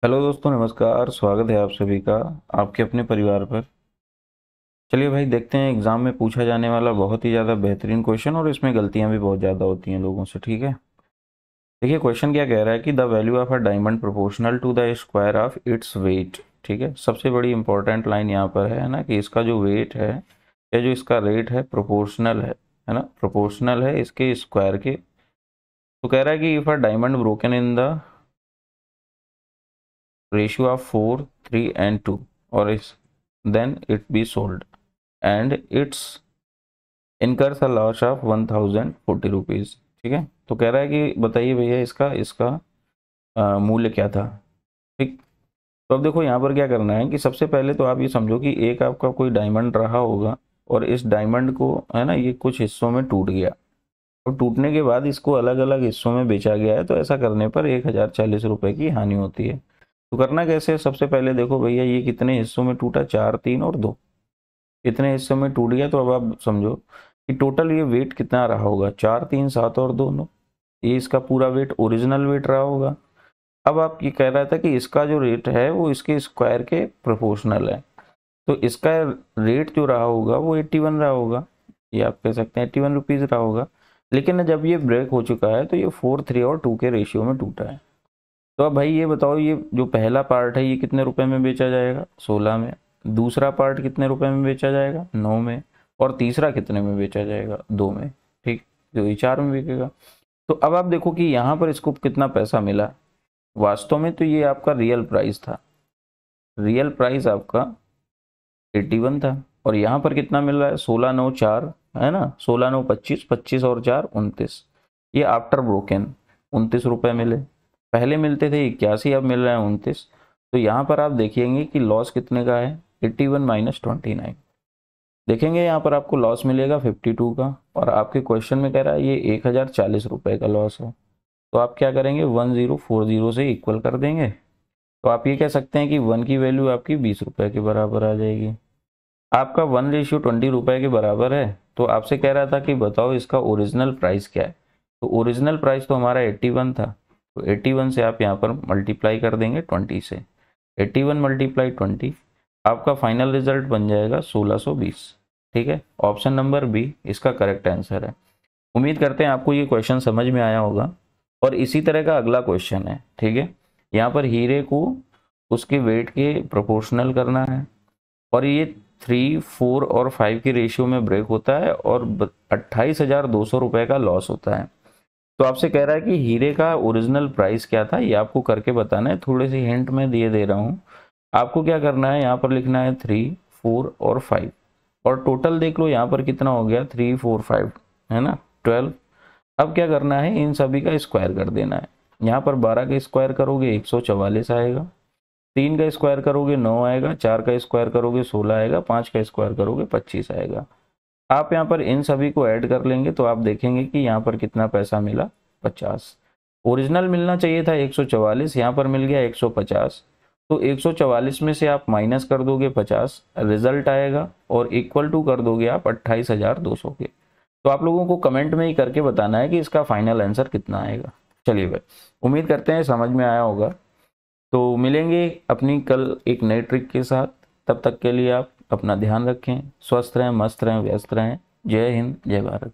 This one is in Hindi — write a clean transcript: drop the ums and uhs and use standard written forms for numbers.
हेलो दोस्तों, नमस्कार। स्वागत है आप सभी का आपके अपने परिवार पर। चलिए भाई, देखते हैं एग्जाम में पूछा जाने वाला बहुत ही ज़्यादा बेहतरीन क्वेश्चन, और इसमें गलतियां भी बहुत ज़्यादा होती हैं लोगों से। ठीक है, देखिए क्वेश्चन क्या कह रहा है कि the value of a diamond proportional to the square of its weight. ठीक है, सबसे बड़ी इंपॉर्टेंट लाइन यहाँ पर है ना कि इसका जो वेट है या जो इसका रेट है प्रोपोर्शनल है ना, प्रोपोर्शनल है इसके स्क्वायर के। तो कह रहा है कि if a diamond broken in the ratio of 4, 3 and 2 और is then it be sold and its incurs a loss of 1040 rupees. ठीक है, तो कह रहा है कि बताइए भैया इसका इसका मूल्य क्या था। ठीक, तो अब देखो यहाँ पर क्या करना है कि सबसे पहले तो आप ये समझो कि एक आपका कोई डायमंड रहा होगा और इस डायमंड को है ना, ये कुछ हिस्सों में टूट गया और टूटने के बाद इसको अलग अलग हिस्सों में बेचा गया है। तो ऐसा करने पर 1040 रुपये की हानि होती है। तो करना कैसे है, सबसे पहले देखो भैया ये कितने हिस्सों में टूटा, 4, 3 और 2, इतने हिस्सों में टूट गया। तो अब आप समझो कि टोटल ये वेट कितना रहा होगा, 4, 3, 7 और 2, 9। ये इसका पूरा वेट, ओरिजिनल वेट रहा होगा। अब आप ये कह रहा था कि इसका जो रेट है वो इसके स्क्वायर के प्रोपोर्शनल है, तो इसका रेट जो रहा होगा वो 81 रहा होगा। ये आप कह सकते हैं 81 रुपीज़ रहा होगा। लेकिन जब ये ब्रेक हो चुका है तो ये 4, 3 और 2 के रेशियो में टूटा है। तो अब भाई ये बताओ, ये जो पहला पार्ट है ये कितने रुपए में बेचा जाएगा, 16 में। दूसरा पार्ट कितने रुपए में बेचा जाएगा, 9 में। और तीसरा कितने में बेचा जाएगा, 2 में। ठीक, जो ये 4 में बिकेगा। तो अब आप देखो कि यहाँ पर इसको कितना पैसा मिला। वास्तव में तो ये आपका रियल प्राइस था, रियल प्राइस आपका 81 था। और यहाँ पर कितना मिल रहा है, 16, 9, 4 है ना, 16, 9, 25, 25 और 4, 29। ये आफ्टर ब्रोकन 29 रुपये मिले। पहले मिलते थे 81, अब मिल रहा है 29। तो यहाँ पर आप देखेंगे कि लॉस कितने का है, 81 माइनस 29। देखेंगे यहाँ पर आपको लॉस मिलेगा 52 का, और आपके क्वेश्चन में कह रहा है ये 1040 रुपये का लॉस है। तो आप क्या करेंगे, 1040 से इक्वल कर देंगे। तो आप ये कह सकते हैं कि 1 की वैल्यू आपकी 20 रुपये के बराबर आ जाएगी। आपका 1:20 रुपये के बराबर है। तो आपसे कह रहा था कि बताओ इसका ओरिजिनल प्राइस क्या है। तो ओरिजिनल प्राइस तो हमारा 81 था। तो 81 से आप यहाँ पर मल्टीप्लाई कर देंगे 20 से। 81 मल्टीप्लाई 20, आपका फाइनल रिजल्ट बन जाएगा 1620। ठीक है, ऑप्शन नंबर बी इसका करेक्ट आंसर है। उम्मीद करते हैं आपको ये क्वेश्चन समझ में आया होगा। और इसी तरह का अगला क्वेश्चन है। ठीक है, यहाँ पर हीरे को उसके वेट के प्रोपोर्शनल करना है, और ये 3, 4 और 5 के रेशियो में ब्रेक होता है और 28,200 रुपये का लॉस होता है। तो आपसे कह रहा है कि हीरे का ओरिजिनल प्राइस क्या था, ये आपको करके बताना है। थोड़े से हिंट में दिए दे रहा हूँ। आपको क्या करना है, यहाँ पर लिखना है 3, 4 और 5, और टोटल देख लो यहाँ पर कितना हो गया, 3, 4, 5 है ना, 12। अब क्या करना है, इन सभी का स्क्वायर कर देना है। यहाँ पर 12 का स्क्वायर करोगे 144 आएगा, 3 का स्क्वायर करोगे 9 आएगा, 4 का स्क्वायर करोगे 16 आएगा, 5 का स्क्वायर करोगे 25 आएगा। आप यहाँ पर इन सभी को ऐड कर लेंगे तो आप देखेंगे कि यहाँ पर कितना पैसा मिला, 50। ओरिजिनल मिलना चाहिए था 144, यहाँ पर मिल गया 150। तो 144 में से आप माइनस कर दोगे 50, रिजल्ट आएगा, और इक्वल टू कर दोगे आप 28,200 के। तो आप लोगों को कमेंट में ही करके बताना है कि इसका फाइनल आंसर कितना आएगा। चलिए भाई, उम्मीद करते हैं समझ में आया होगा। तो मिलेंगे अपनी कल एक नए ट्रिक के साथ। तब तक के लिए आप अपना ध्यान रखें, स्वस्थ रहें, मस्त रहें, व्यस्त रहें। जय हिंद, जय भारत।